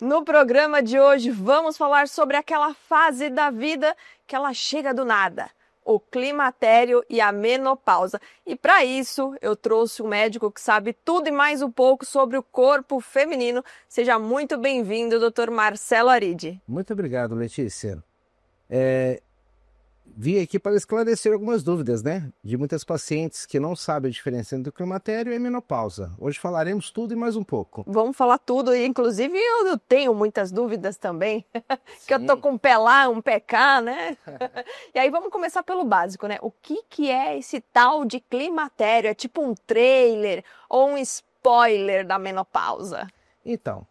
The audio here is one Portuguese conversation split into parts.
No programa de hoje, vamos falar sobre aquela fase da vida que ela chega do nada, o climatério e a menopausa. E para isso, eu trouxe um médico que sabe tudo e mais um pouco sobre o corpo feminino. Seja muito bem-vindo, Dr. Marcelo Aridi. Muito obrigado, Letícia. Vim aqui para esclarecer algumas dúvidas, né? De muitas pacientes que não sabem a diferença entre o climatério e a menopausa. Hoje falaremos tudo e mais um pouco. Vamos falar tudo, e inclusive eu tenho muitas dúvidas também, que eu tô Sim. com um pé lá, um pé cá, né? E aí vamos começar pelo básico, né? O que é esse tal de climatério? É tipo um trailer ou um spoiler da menopausa? Então,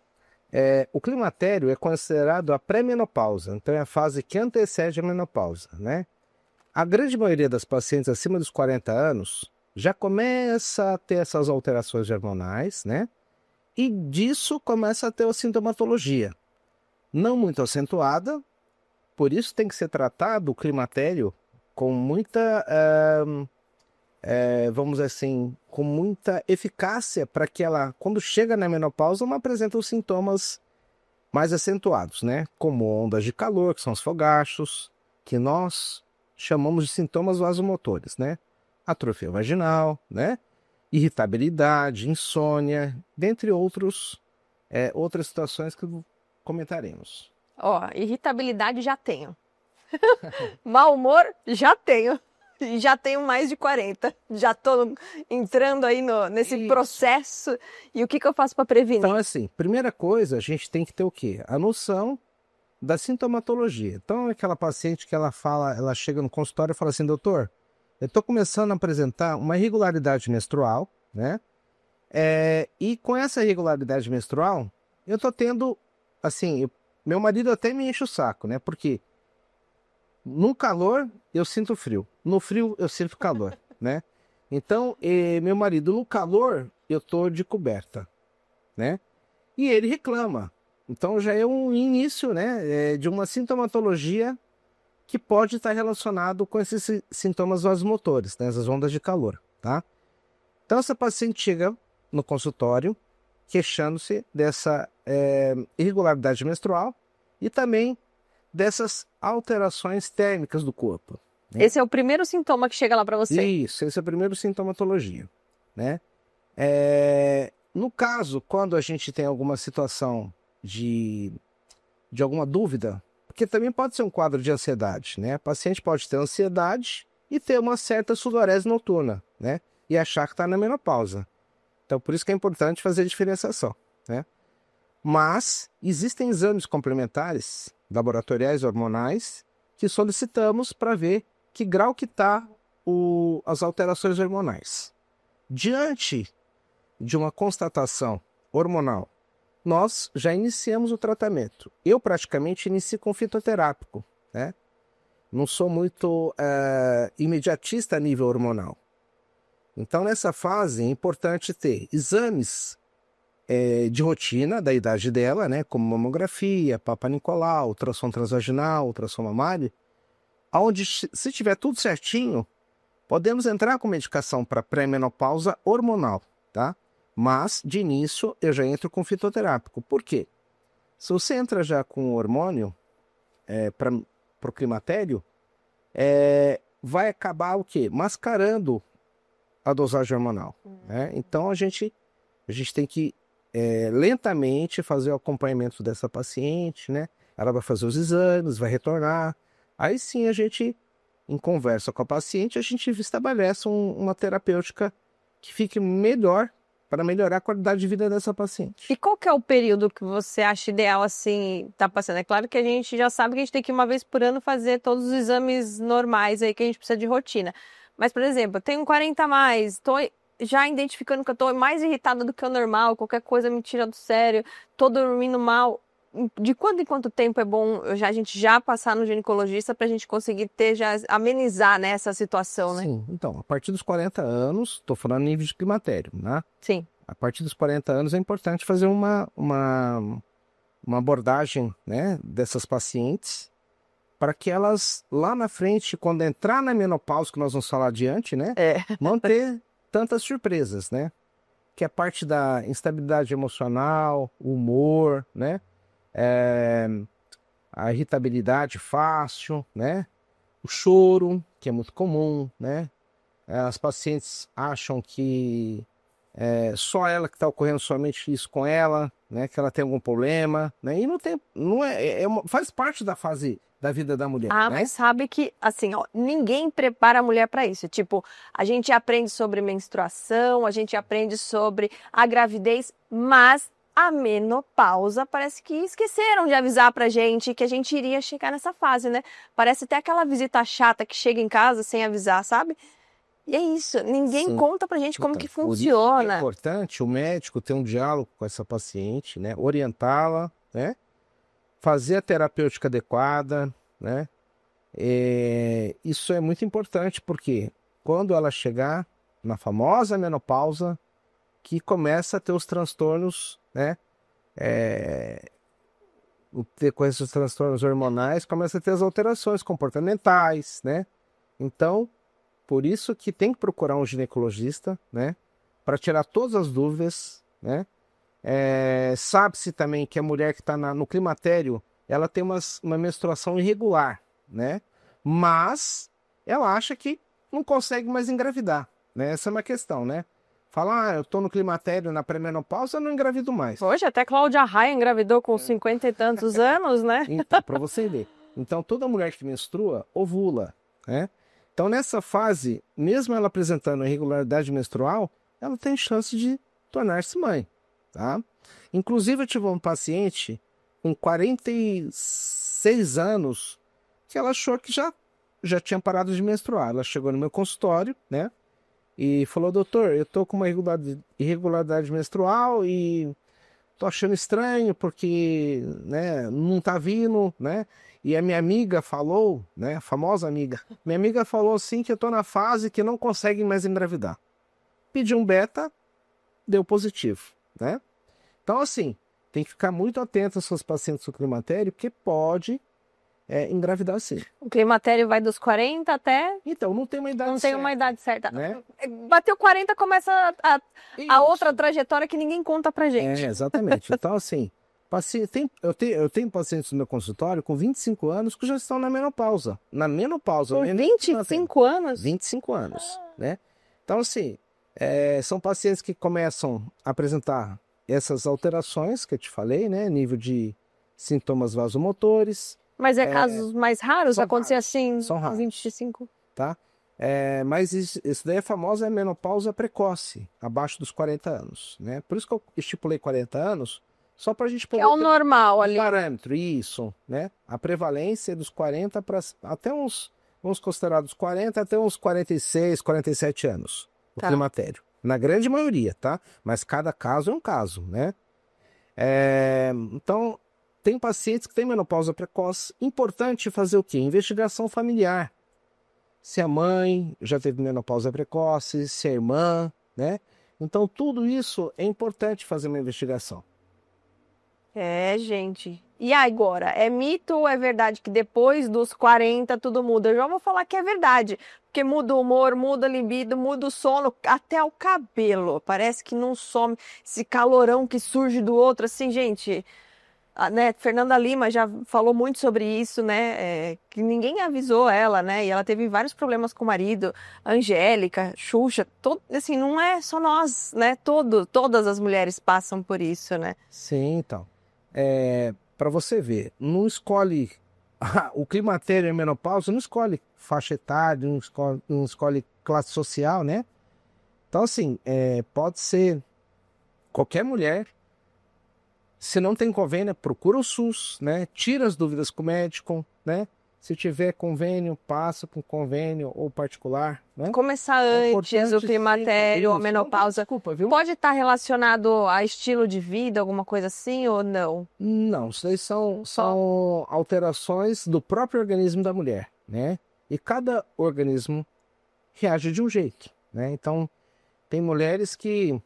o climatério é considerado a pré-menopausa, então é a fase que antecede a menopausa, né? A grande maioria das pacientes acima dos 40 anos já começa a ter essas alterações hormonais, né? E disso começa a ter a sintomatologia. Não muito acentuada, por isso tem que ser tratado o climatério com muita, vamos dizer assim, com muita eficácia para que ela, quando chega na menopausa, não apresente os sintomas mais acentuados, né? Como ondas de calor, que são os fogachos, que nós chamamos de sintomas vasomotores, né? Atrofia vaginal, né? Irritabilidade, insônia, dentre outras situações que comentaremos. Ó, irritabilidade já tenho. Mau humor já tenho. E já tenho mais de 40. Já tô entrando aí nesse Isso. processo. E o que eu faço para prevenir? Então, assim, primeira coisa, a gente tem que ter o quê? A noção da sintomatologia. Então, aquela paciente que ela fala, ela chega no consultório e fala assim, doutor, eu estou começando a apresentar uma irregularidade menstrual, né? E com essa irregularidade menstrual, eu estou tendo, assim, meu marido até me enche o saco, né? Porque no calor eu sinto frio, no frio eu sinto calor, né? Então, meu marido, no calor eu tô de coberta, né? E ele reclama. Então já é um início, né, de uma sintomatologia que pode estar relacionado com esses sintomas vasomotores, né, essas ondas de calor, tá? Então essa paciente chega no consultório queixando-se dessa irregularidade menstrual e também dessas alterações térmicas do corpo. Né? Esse é o primeiro sintoma que chega lá para você? Isso, esse é o primeiro sintomatologia, né? No caso, quando a gente tem alguma situação de alguma dúvida, porque também pode ser um quadro de ansiedade, né? A paciente pode ter ansiedade e ter uma certa sudorese noturna, né? E achar que está na menopausa. Então, por isso que é importante fazer a diferenciação, né? Mas existem exames complementares, laboratoriais hormonais, que solicitamos para ver que grau que está as alterações hormonais. Diante de uma constatação hormonal, nós já iniciamos o tratamento. Eu praticamente inicio com fitoterápico, né? Não sou muito imediatista a nível hormonal. Então, nessa fase, é importante ter exames de rotina da idade dela, né? Como mamografia, Papa Nicolau, ultrassom transvaginal, ultrassom mamário, onde, se tiver tudo certinho, podemos entrar com medicação para pré-menopausa hormonal, tá? Mas, de início, eu já entro com fitoterápico. Por quê? Se você entra já com hormônio para o climatério, vai acabar o quê? Mascarando a dosagem hormonal. Né? Então, a gente tem que lentamente fazer o acompanhamento dessa paciente, né? Ela vai fazer os exames, vai retornar. Aí sim a gente, em conversa com a paciente, a gente estabelece uma terapêutica que fique melhor para melhorar a qualidade de vida dessa paciente. E qual que é o período que você acha ideal, assim, tá passando? É claro que a gente já sabe que a gente tem que uma vez por ano fazer todos os exames normais aí que a gente precisa de rotina. Mas, por exemplo, eu tenho 40 a mais, tô já identificando que eu tô mais irritada do que o normal, qualquer coisa me tira do sério, tô dormindo mal. De quanto em quanto tempo é bom a gente já passar no ginecologista para a gente conseguir amenizar, né, essa situação, né? Sim, então, a partir dos 40 anos, estou falando nível de climatério, né? Sim. A partir dos 40 anos é importante fazer uma abordagem, né, dessas pacientes para que elas, lá na frente, quando entrar na menopausa, que nós vamos falar adiante, né, não ter tantas surpresas, né? Que é parte da instabilidade emocional, humor, né? a irritabilidade fácil, né? O choro, que é muito comum, né? As pacientes acham que só ela que está ocorrendo somente isso com ela, né? Que ela tem algum problema, né? E não tem, não faz parte da fase da vida da mulher, Ah, né? mas sabe que, assim, ó, ninguém prepara a mulher para isso. Tipo, a gente aprende sobre menstruação, a gente aprende sobre a gravidez, mas a menopausa parece que esqueceram de avisar pra gente que a gente iria chegar nessa fase, né? Parece até aquela visita chata que chega em casa sem avisar, sabe? E é isso, ninguém Sim. conta pra gente como Então, que por isso que é funciona. importante o médico ter um diálogo com essa paciente, né? Orientá-la, né? Fazer a terapêutica adequada, né? Isso é muito importante porque quando ela chegar na famosa menopausa, que começa a ter os transtornos, né? Com esses transtornos hormonais, começa a ter as alterações comportamentais, né? Então, por isso que tem que procurar um ginecologista, né? Para tirar todas as dúvidas, né? Sabe-se também que a mulher que está no climatério, ela tem uma menstruação irregular, né? Mas ela acha que não consegue mais engravidar, né? Essa é uma questão, né? Fala, eu estou no climatério, na pré-menopausa, eu não engravido mais. Hoje até Cláudia Raia engravidou com 50 e tantos anos, né? Então, para você ver. Então, toda mulher que menstrua, ovula, né? Então, nessa fase, mesmo ela apresentando irregularidade menstrual, ela tem chance de tornar-se mãe, tá? Inclusive, eu tive um paciente com 46 anos que ela achou que já tinha parado de menstruar. Ela chegou no meu consultório, né? E falou, doutor, eu tô com uma irregularidade menstrual e tô achando estranho porque, né, não tá vindo, né? E a minha amiga falou, né, a famosa amiga, minha amiga falou assim que eu tô na fase que não consegue mais engravidar. Pedi um beta, deu positivo, né? Então, assim, tem que ficar muito atento aos seus pacientes do climatério, porque pode engravidar sim. O climatério vai dos 40 até... Então, não tem uma idade Não certa. tem uma idade certa. Né? Bateu 40, começa a Isso. outra trajetória que ninguém conta pra gente. Exatamente. Então, assim, eu tenho pacientes no meu consultório com 25 anos que já estão na menopausa. Na menopausa. Com 25 anos? 25 anos, né? Então, assim, são pacientes que começam a apresentar essas alterações que eu te falei, né? Nível de sintomas vasomotores. Mas casos mais raros acontecer assim, São raros. 25? Tá? Mas isso daí é famosa menopausa precoce, abaixo dos 40 anos, né? Por isso que eu estipulei 40 anos, só para a gente poder é o normal ali. Parâmetro, isso, né? A prevalência é dos 40 para até uns, vamos considerar dos 40 até uns 46, 47 anos, o climatério. Na grande maioria, tá? Mas cada caso é um caso, né? Então, tem pacientes que têm menopausa precoce. Importante fazer o quê? Investigação familiar. Se a mãe já teve menopausa precoce, se a irmã, né? Então, tudo isso é importante fazer uma investigação. Gente. E agora? É mito ou é verdade que depois dos 40 tudo muda? Eu já vou falar que é verdade. Porque muda o humor, muda a libido, muda o sono, até o cabelo. Parece que não some esse calorão que surge do outro. Assim, gente... né, Fernanda Lima já falou muito sobre isso, né? Que ninguém avisou ela, né? E ela teve vários problemas com o marido, Angélica, Xuxa, assim, não é só nós, né? Todas as mulheres passam por isso, né? Sim, então. Para você ver, não escolhe o climatério e a menopausa, não escolhe faixa etária, não escolhe classe social, né? Então, assim, pode ser qualquer mulher. Se não tem convênio, procura o SUS, né? Tira as dúvidas com o médico, né? Se tiver convênio, passa com convênio ou particular, né? Começar antes o climatério, a menopausa. Desculpa, viu? Pode estar relacionado a estilo de vida, alguma coisa assim ou não? Não, isso aí são alterações do próprio organismo da mulher, né? E cada organismo reage de um jeito, né? Então, tem mulheres que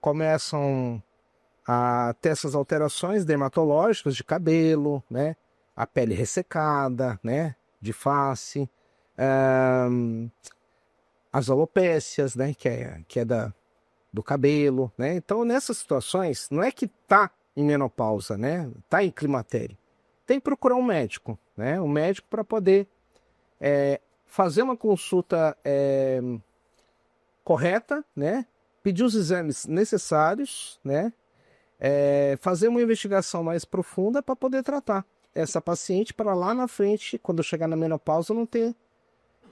começam a ter essas alterações dermatológicas de cabelo, né? A pele ressecada, né? De face, as alopécias, né? Que é do cabelo, né? Então, nessas situações, não é que tá em menopausa, né? Tá em climatério. Tem que procurar um médico, né? Um médico para poder fazer uma consulta correta, né? Pedir os exames necessários, né? Fazer uma investigação mais profunda para poder tratar essa paciente para lá na frente, quando chegar na menopausa, não ter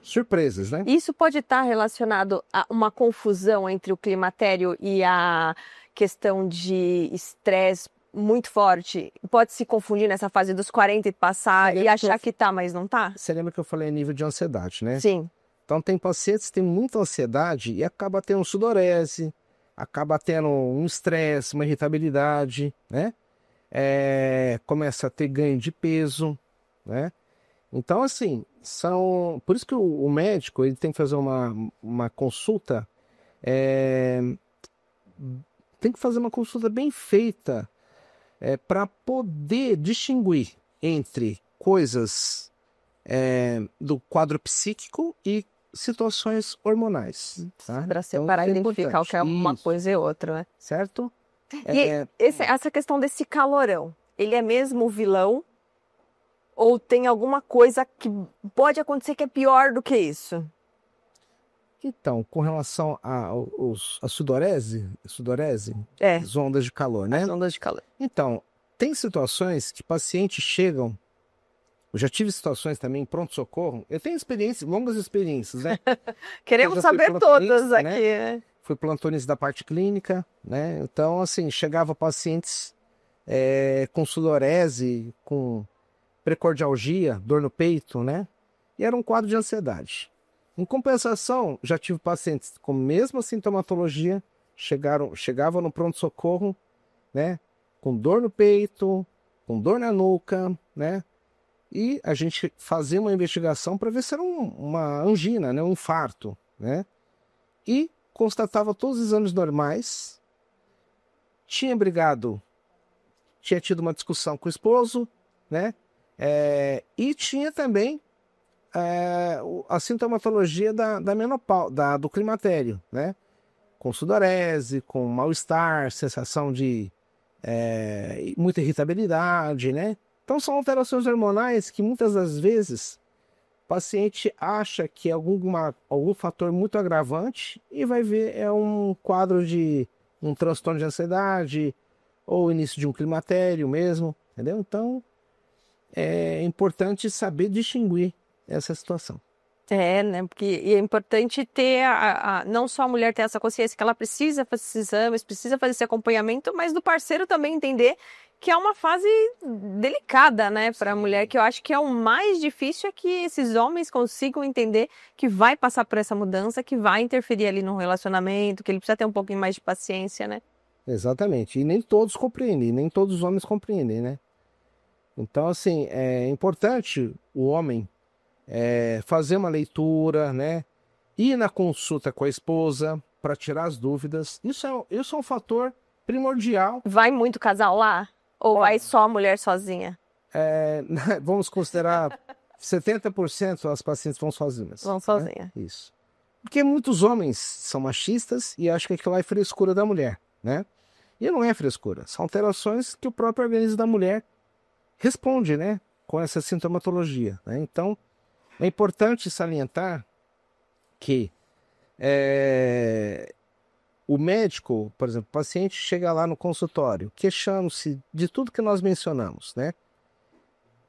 surpresas, né? Isso pode estar relacionado a uma confusão entre o climatério e a questão de estresse muito forte? Pode se confundir nessa fase dos 40 e passar e achar que tá, mas não tá? Você lembra que eu falei nível de ansiedade, né? Sim. Então tem pacientes que têm muita ansiedade e acaba tendo sudorese, acaba tendo um estresse, uma irritabilidade, né? Começa a ter ganho de peso, né? Então, assim, por isso que o médico ele tem que fazer uma consulta, tem que fazer uma consulta bem feita para poder distinguir entre coisas do quadro psíquico e situações hormonais. Tá? Para separar e identificar o que é uma coisa e outra, né? Certo? E essa questão desse calorão, ele é mesmo o vilão? Ou tem alguma coisa que pode acontecer que é pior do que isso? Então, com relação à sudorese, as ondas de calor, né? As ondas de calor. Então, tem situações que pacientes chegam. Eu já tive situações também em pronto-socorro. Eu tenho longas experiências, né? Queremos saber todas aqui, né? Fui plantonista da parte clínica, né? Então, assim, chegava pacientes com sudorese, com precordialgia, dor no peito, né? E era um quadro de ansiedade. Em compensação, já tive pacientes com a mesma sintomatologia, chegavam no pronto-socorro, né? Com dor no peito, com dor na nuca, né? E a gente fazia uma investigação para ver se era uma angina, né? Um infarto, né? E constatava todos os exames normais, tinha tido uma discussão com o esposo, né? E tinha também a sintomatologia da menopausa, do climatério, né? Com sudorese, com mal-estar, sensação de muita irritabilidade, né? Então são alterações hormonais que muitas das vezes o paciente acha que é algum fator muito agravante e vai ver um quadro de um transtorno de ansiedade ou início de um climatério mesmo, entendeu? Então é importante saber distinguir essa situação. Né? Porque é importante ter, não só a mulher ter essa consciência que ela precisa fazer esses exames, precisa fazer esse acompanhamento, mas do parceiro também entender que é uma fase delicada, né, para a mulher, que eu acho que é o mais difícil é que esses homens consigam entender que vai passar por essa mudança, que vai interferir ali no relacionamento, que ele precisa ter um pouquinho mais de paciência, né? Exatamente. E nem todos compreendem, nem todos os homens compreendem, né? Então, assim, é importante o homem fazer uma leitura, né? Ir na consulta com a esposa para tirar as dúvidas. Isso é um fator primordial. Vai muito casal lá? Ou vai só a mulher sozinha? Vamos considerar 70% das pacientes vão sozinhas. Vão sozinha. Né? Isso. Porque muitos homens são machistas e acham que aquilo lá é frescura da mulher, né? E não é frescura. São alterações que o próprio organismo da mulher responde, né? Com essa sintomatologia, né? Então, é importante salientar que o médico, por exemplo, o paciente chega lá no consultório queixando-se de tudo que nós mencionamos, né?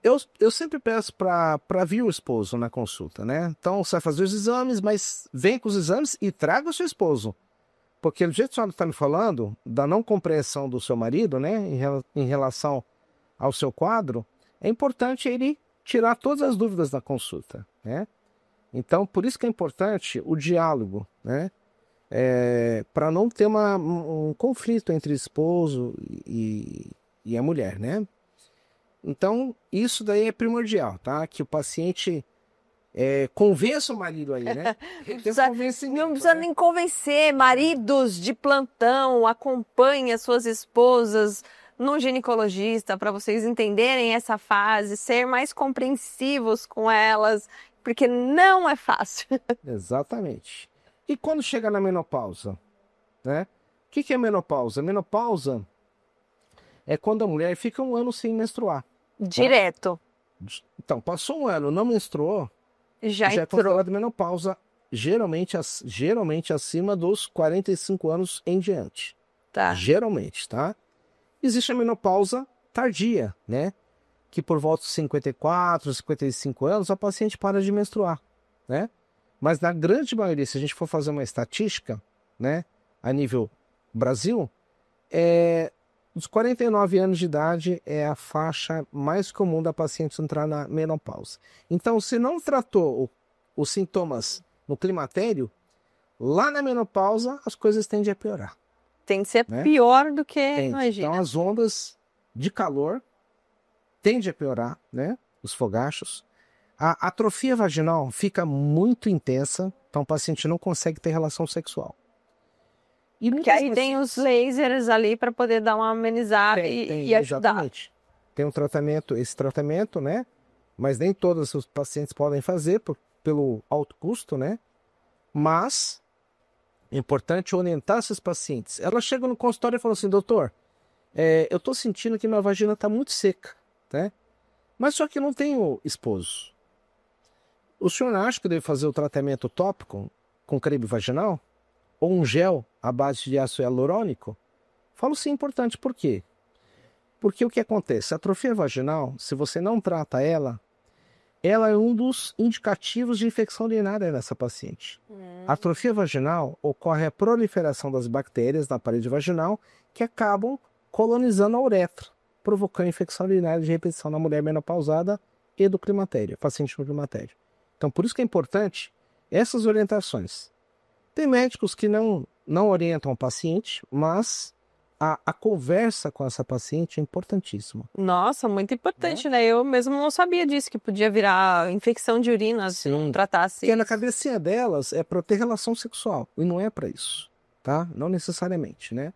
Eu sempre peço para vir o esposo na consulta, né? Então, você vai fazer os exames, mas vem com os exames e traga o seu esposo. Porque do jeito que a senhora está me falando, da não compreensão do seu marido, né? Em relação ao seu quadro, é importante ele tirar todas as dúvidas da consulta, né? Então, por isso que é importante o diálogo, né? Para não ter um conflito entre esposo e a mulher, né? Então, isso daí é primordial, tá? Que o paciente convença o marido aí, né? Não precisa nem convencer. Maridos de plantão, acompanhem as suas esposas no ginecologista para vocês entenderem essa fase, ser mais compreensivos com elas, porque não é fácil. Exatamente. E quando chega na menopausa, né? O que é menopausa? Menopausa é quando a mulher fica 1 ano sem menstruar. Direto. Então, passou 1 ano, não menstruou, Já já é entrou. considerado menopausa, geralmente acima dos 45 anos em diante. Tá. Geralmente, tá? Existe a menopausa tardia, né? Que por volta dos 54, 55 anos, a paciente para de menstruar, né? Mas na grande maioria, se a gente for fazer uma estatística, né? A nível Brasil, os 49 anos de idade é a faixa mais comum da paciente entrar na menopausa. Então, se não tratou os sintomas no climatério, lá na menopausa as coisas tendem a piorar. Tem que ser né? pior do que imagina. Então, as ondas de calor tendem a piorar, né? Os fogachos. A atrofia vaginal fica muito intensa, então o paciente não consegue ter relação sexual. E Que aí tem os lasers ali para poder dar uma amenizada e ajudar. Exatamente. Tem um tratamento, esse tratamento, né? Mas nem todos os pacientes podem fazer pelo alto custo, né? Mas é importante orientar esses pacientes. Ela chega no consultório e fala assim, doutor, eu estou sentindo que minha vagina está muito seca, né? Mas só que não tenho esposo. O senhor acha que eu devo fazer o tratamento tópico com creme vaginal? Ou um gel à base de ácido hialurônico? Falo sim, importante. Por quê? Porque o que acontece? A atrofia vaginal, se você não trata ela é um dos indicativos de infecção urinária nessa paciente. A atrofia vaginal ocorre a proliferação das bactérias na parede vaginal que acabam colonizando a uretra, provocando infecção urinária de repetição na mulher menopausada e do climatério, paciente no climatério. Então, por isso que é importante essas orientações. Tem médicos que não orientam o paciente, mas a conversa com essa paciente é importantíssima. Nossa, muito importante, né? Eu mesmo não sabia disso, que podia virar infecção de urina se não tratasse. Porque na cabecinha delas é para ter relação sexual, e não é para isso, tá? Não necessariamente, né?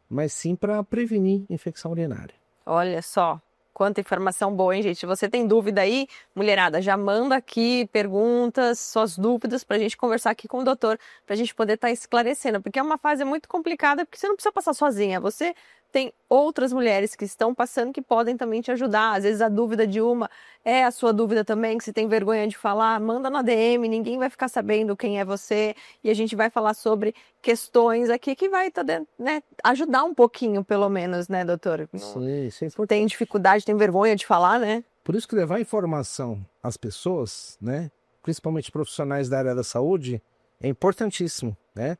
Mas sim para prevenir infecção urinária. Olha só. Quanta informação boa, hein, gente? Se você tem dúvida aí, mulherada, já manda aqui perguntas, suas dúvidas pra gente conversar aqui com o doutor, pra gente poder estar esclarecendo, porque é uma fase muito complicada, porque você não precisa passar sozinha, você tem outras mulheres que estão passando que podem também te ajudar. Às vezes a dúvida de uma é a sua dúvida também, que você tem vergonha de falar, manda na DM, ninguém vai ficar sabendo quem é você, e a gente vai falar sobre questões aqui que vai né, ajudar um pouquinho, pelo menos, né, doutor? Sim, isso é importante. Tem dificuldade, tem vergonha de falar, né? Por isso que levar informação às pessoas, né, principalmente profissionais da área da saúde, é importantíssimo, né?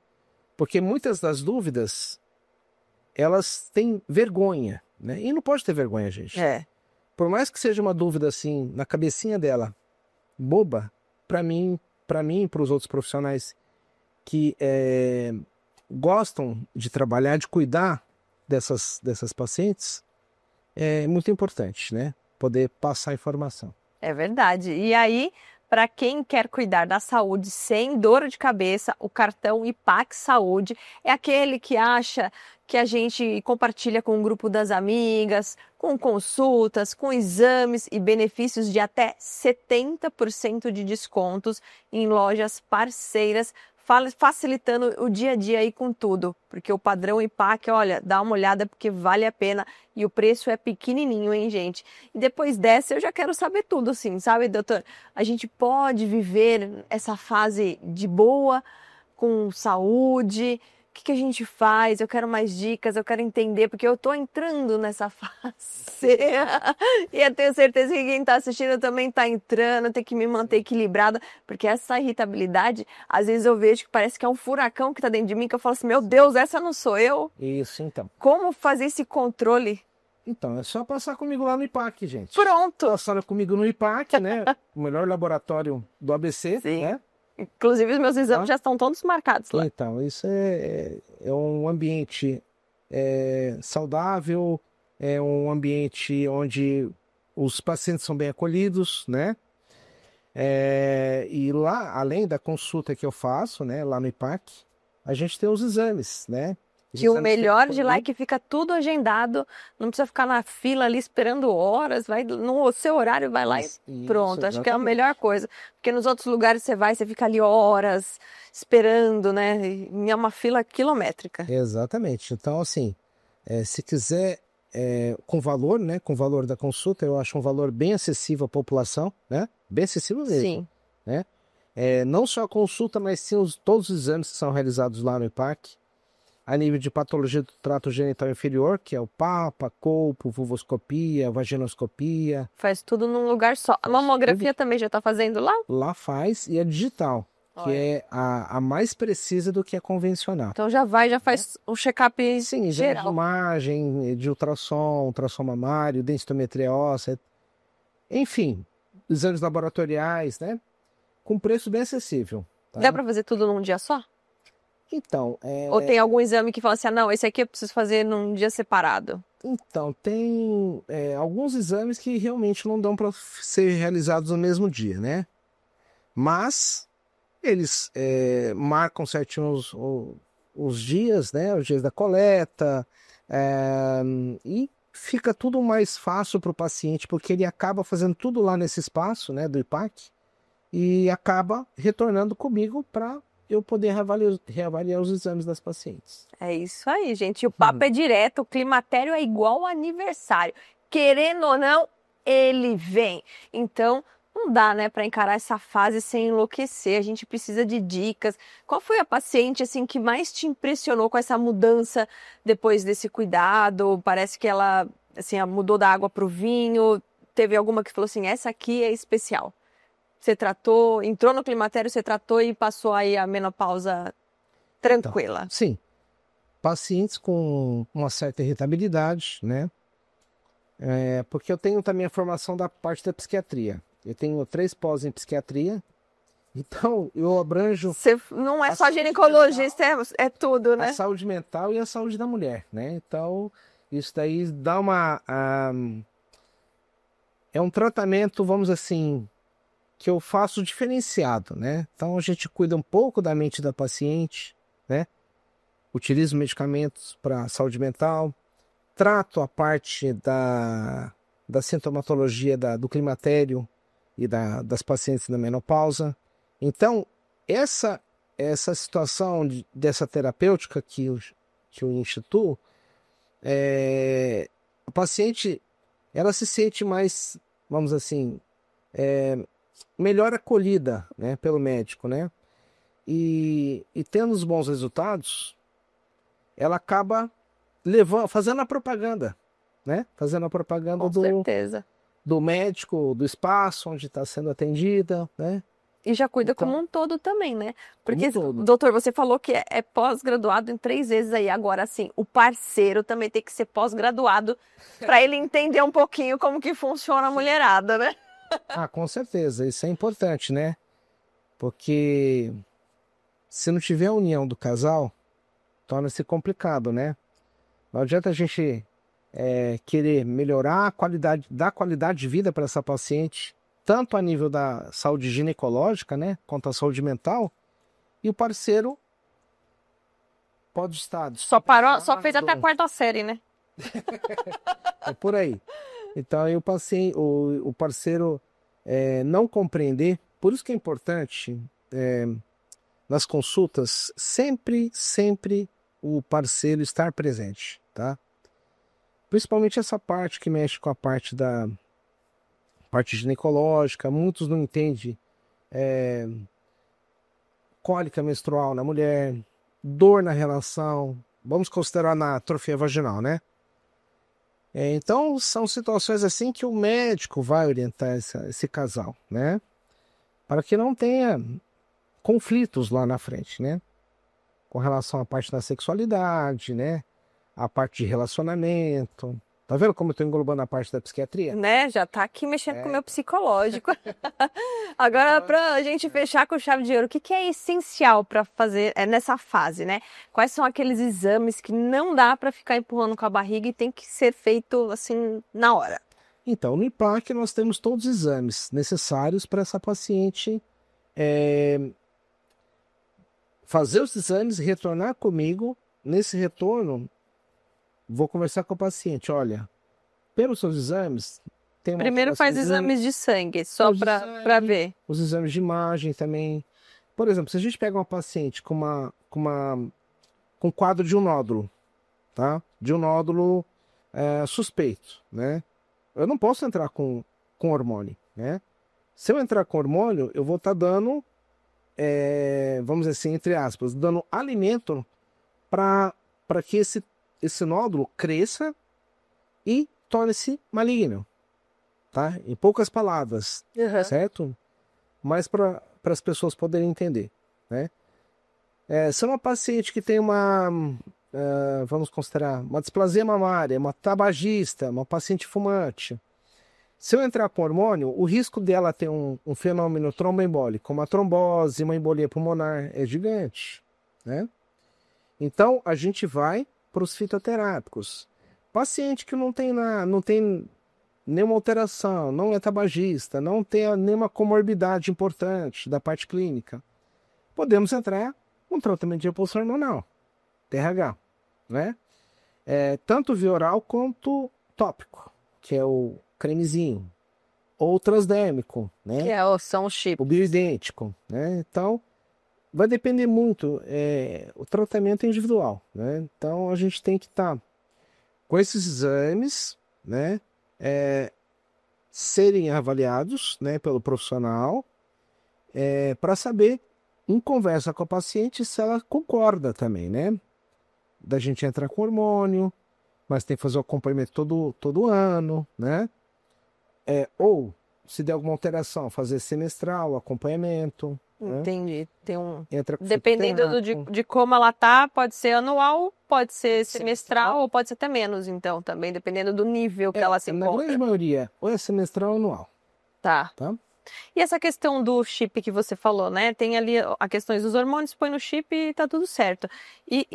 Porque muitas das dúvidas elas têm vergonha, né? E não pode ter vergonha, gente. Por mais que seja uma dúvida assim, na cabecinha dela, boba, para mim e para os outros profissionais que gostam de trabalhar, de cuidar dessas pacientes, é muito importante, né? Poder passar informação. É verdade. E aí, para quem quer cuidar da saúde sem dor de cabeça, o cartão IPAC Saúde é aquele que acha que a gente compartilha com o grupo das amigas, com consultas, com exames e benefícios de até 70% de descontos em lojas parceiras, facilitando o dia a dia aí com tudo, porque o padrão IPAC, olha, dá uma olhada porque vale a pena e o preço é pequenininho, hein, gente? E depois dessa eu já quero saber tudo, assim, sabe, doutor? A gente pode viver essa fase de boa, com saúde? O que a gente faz? Eu quero mais dicas, eu quero entender, porque eu tô entrando nessa fase. E eu tenho certeza que quem tá assistindo também tá entrando, tem que me manter equilibrada, porque essa irritabilidade, às vezes eu vejo que parece que é um furacão que tá dentro de mim, que eu falo assim, meu Deus, essa não sou eu? Isso, então. Como fazer esse controle? Então, é só passar comigo lá no IPAC, gente. Pronto! Passando comigo no IPAC, né? O melhor laboratório do ABC, Sim. né? Inclusive, os meus exames já estão todos marcados lá. Então, isso é um ambiente saudável, é um ambiente onde os pacientes são bem acolhidos, né? E lá, além da consulta que eu faço, né, lá no IPAC, a gente tem os exames, né? Que o melhor de lá é que fica tudo agendado, não precisa ficar na fila ali esperando horas, vai no seu horário, vai lá e pronto. Acho que é a melhor coisa, porque nos outros lugares você fica ali horas esperando, né? E é uma fila quilométrica. Exatamente. Então, assim, se quiser com valor, né? Com o valor da consulta, eu acho um valor bem acessível à população, né? Bem acessível mesmo, Sim. né? Não só a consulta, mas sim todos os exames que são realizados lá no IPAC, a nível de patologia do trato genital inferior, que é o Papa, colpo, vulvoscopia, vaginoscopia. Faz tudo num lugar só. A mamografia também já está fazendo lá? Lá faz, e é digital, que é a mais precisa do que a convencional. Então já faz o check-up Sim, exame de geral. imagem, de ultrassom mamário, densitometria óssea, enfim, exames laboratoriais, né? Com preço bem acessível. Tá? Dá para fazer tudo num dia só? Então, Ou tem algum exame que fala assim, não, esse aqui eu preciso fazer num dia separado? Então, tem alguns exames que realmente não dão para ser realizados no mesmo dia, né? Mas eles marcam certinho os dias, né? Os dias da coleta, e fica tudo mais fácil para o paciente, porque ele acaba fazendo tudo lá nesse espaço, né, do IPAC, e acaba retornando comigo para eu poder reavaliar os exames das pacientes. É isso aí, gente. O papo é direto, o climatério é igual ao aniversário. Querendo ou não, ele vem. Então, não dá, né, para encarar essa fase sem enlouquecer. A gente precisa de dicas. Qual foi a paciente assim que mais te impressionou com essa mudança depois desse cuidado? Parece que ela assim mudou da água para o vinho. Teve alguma que falou assim, essa aqui é especial. Você tratou, entrou no climatério, você tratou e passou aí a menopausa tranquila. Então, sim. Pacientes com uma certa irritabilidade, né? Porque eu tenho também a formação da parte da psiquiatria. Eu tenho 3 pós em psiquiatria, então eu abranjo... Você não é só ginecologista, é tudo, né? A saúde mental e a saúde da mulher, né? Então, isso daí dá é um tratamento, vamos assim, que eu faço diferenciado, né? Então, a gente cuida um pouco da mente da paciente, né? Utilizo medicamentos para saúde mental, trato a parte da sintomatologia do climatério e das pacientes da menopausa. Então, essa situação dessa terapêutica que eu instituo, a paciente ela se sente mais, vamos assim, melhor acolhida, né, pelo médico, né? E tendo os bons resultados, ela acaba fazendo a propaganda, né? Fazendo a propaganda do médico, do espaço onde está sendo atendida, né? E já cuida como um todo também, né? Porque, todo. Doutor, você falou que é pós-graduado em 3 vezes aí. Agora, assim, o parceiro também tem que ser pós-graduado para ele entender um pouquinho como que funciona a mulherada, né? Com certeza. Isso é importante, né? Porque se não tiver a união do casal, torna-se complicado, né? Não adianta a gente querer melhorar dar qualidade de vida para essa paciente, tanto a nível da saúde ginecológica, né, quanto a saúde mental, e o parceiro pode estar... Só fez até a 4ª série, né? É por aí. Então, aí o parceiro não compreender, por isso que é importante, nas consultas, sempre o parceiro estar presente, tá? Principalmente essa parte que mexe com a parte parte ginecológica. Muitos não entendem cólica menstrual na mulher, dor na relação, vamos considerar na atrofia vaginal, né? Então são situações assim que o médico vai orientar esse casal, né? Para que não tenha conflitos lá na frente, né? Com relação à parte da sexualidade, né? A parte de relacionamento. Tá vendo como eu tô englobando a parte da psiquiatria? Né? Já tá aqui mexendo com o meu psicológico. Agora, pra gente fechar com chave de ouro, o que é essencial para fazer nessa fase, né? Quais são aqueles exames que não dá para ficar empurrando com a barriga e tem que ser feito assim na hora? Então, no IPAC nós temos todos os exames necessários para essa paciente fazer os exames e retornar comigo. Nesse retorno, vou conversar com o paciente. Olha, pelos seus exames... Primeiro faz exames de sangue, só para ver. Os exames de imagem também. Por exemplo, se a gente pega uma paciente com quadro de um nódulo, tá? De um nódulo suspeito, né? Eu não posso entrar com hormônio, né? Se eu entrar com hormônio, eu vou estar dando, vamos dizer assim, entre aspas, dando alimento para que esse nódulo cresça e torne-se maligno, tá? Em poucas palavras, certo? Mas para as pessoas poderem entender, né? Se é uma paciente que tem vamos considerar, uma displasia mamária, uma tabagista, uma paciente fumante, se eu entrar com hormônio, o risco dela ter um fenômeno tromboembólico, uma trombose, uma embolia pulmonar, é gigante, né? Então, a gente vai para os fitoterápicos. Paciente que não tem nenhuma alteração, não é tabagista, não tem nenhuma comorbidade importante da parte clínica, podemos entrar com tratamento de repulsão hormonal, TRH, né? Tanto via oral quanto tópico, que é o cremezinho, ou transdérmico, né? Que são os chips. O bioidêntico, né? Então, vai depender muito, o tratamento é individual, né? Então, a gente tem que estar com esses exames, né? Serem avaliados, né, pelo profissional, para saber, em conversa com a paciente, se ela concorda também, né? Da gente entrar com hormônio, mas tem que fazer o acompanhamento todo ano, né? Ou, se der alguma alteração, fazer semestral, acompanhamento. Entendi. Entra com Dependendo de como ela tá, pode ser anual, pode ser semestral, ou pode ser até menos, então, também, dependendo do nível que ela se encontra. Na grande maioria, ou é semestral ou anual. Tá. Tá? E essa questão do chip que você falou, né? Tem ali a questões dos hormônios, põe no chip e tá tudo certo. E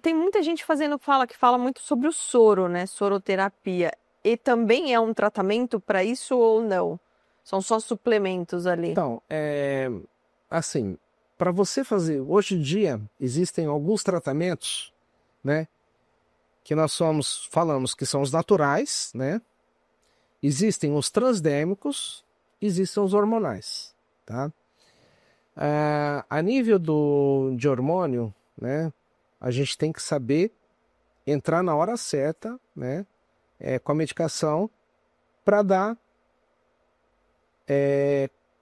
tem muita gente que fala muito sobre o soro, né? Soroterapia. E também é um tratamento para isso ou não? São só suplementos ali? Então, assim, para você fazer, hoje em dia, existem alguns tratamentos, né? Que nós falamos que são os naturais, né? Existem os transdérmicos, existem os hormonais, tá? A nível de hormônio, né? A gente tem que saber entrar na hora certa, né? Com a medicação para dar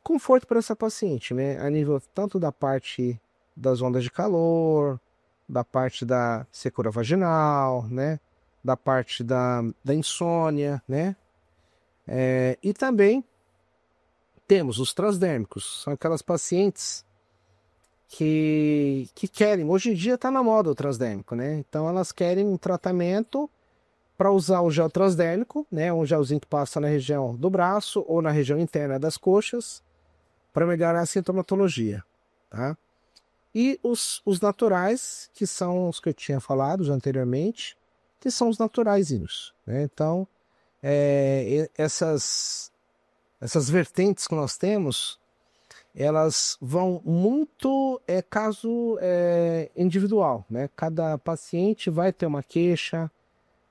conforto para essa paciente, né? A nível tanto da parte das ondas de calor, da parte da secura vaginal, né? Da parte da insônia, né? E também temos os transdérmicos, são aquelas pacientes que querem, hoje em dia está na moda o transdérmico, né? Então elas querem um tratamento para usar o gel transdérmico, né? Um gelzinho que passa na região do braço ou na região interna das coxas, para melhorar a sintomatologia, tá? E os naturais, que são os que eu tinha falado já anteriormente, que são os naturaizinhos, né? Então, essas vertentes que nós temos, elas vão muito caso individual, né? Cada paciente vai ter uma queixa,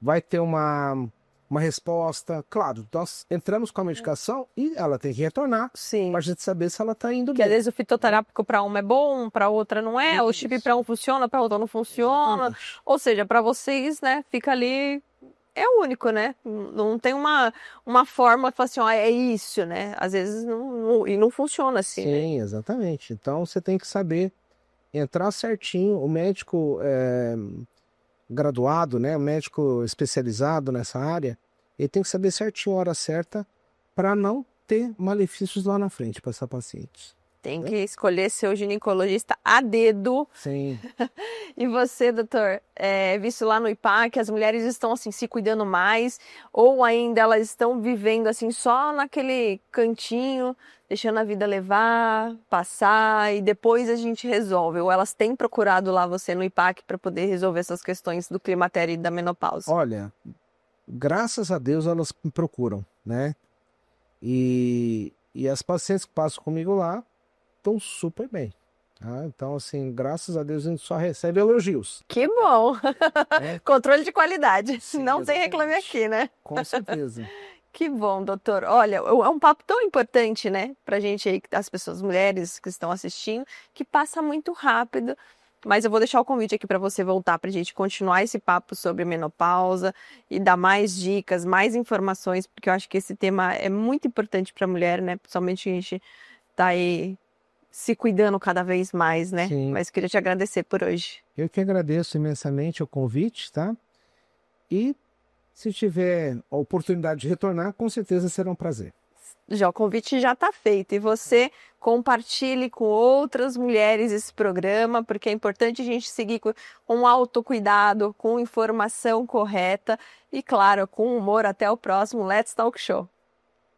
vai ter uma resposta. Claro, nós entramos com a medicação e ela tem que retornar para a gente saber se ela está indo bem. Às vezes o fitoterápico para uma é bom, para outra não é, o chip para um funciona, para outra não funciona. Ou seja, para vocês, né, fica ali, é o único, né? Não tem uma forma de falar assim, é isso, né? Às vezes não funciona assim. Sim, né? Exatamente. Então você tem que saber entrar certinho. O médico graduado, né, médico especializado nessa área, ele tem que saber certinho a hora certa para não ter malefícios lá na frente para essa paciente. Tem que escolher seu ginecologista a dedo. Sim. E você, doutor, visto lá no IPAC, as mulheres estão assim se cuidando mais ou ainda elas estão vivendo assim só naquele cantinho, deixando a vida levar, passar e depois a gente resolve? Ou elas têm procurado lá você no IPAC para poder resolver essas questões do climatério e da menopausa? Olha, graças a Deus elas me procuram, né? E as pacientes que passam comigo lá estão super bem. Tá? Então, assim, graças a Deus a gente só recebe elogios. Que bom! Controle de qualidade. Sim, não exatamente. Tem reclame aqui, né? Com certeza. Que bom, doutor. Olha, é um papo tão importante, né? Pra gente aí, as pessoas, mulheres que estão assistindo, que passa muito rápido. Mas eu vou deixar o convite aqui para você voltar para a gente continuar esse papo sobre menopausa e dar mais dicas, mais informações, porque eu acho que esse tema é muito importante para a mulher, né? Principalmente a gente tá aí se cuidando cada vez mais, né? Sim. Mas queria te agradecer por hoje. Eu que agradeço imensamente o convite, tá? E se tiver a oportunidade de retornar, com certeza será um prazer. Já o convite já está feito e você compartilhe com outras mulheres esse programa, porque é importante a gente seguir com autocuidado, com informação correta e, claro, com humor. Até o próximo Let's Talk Show.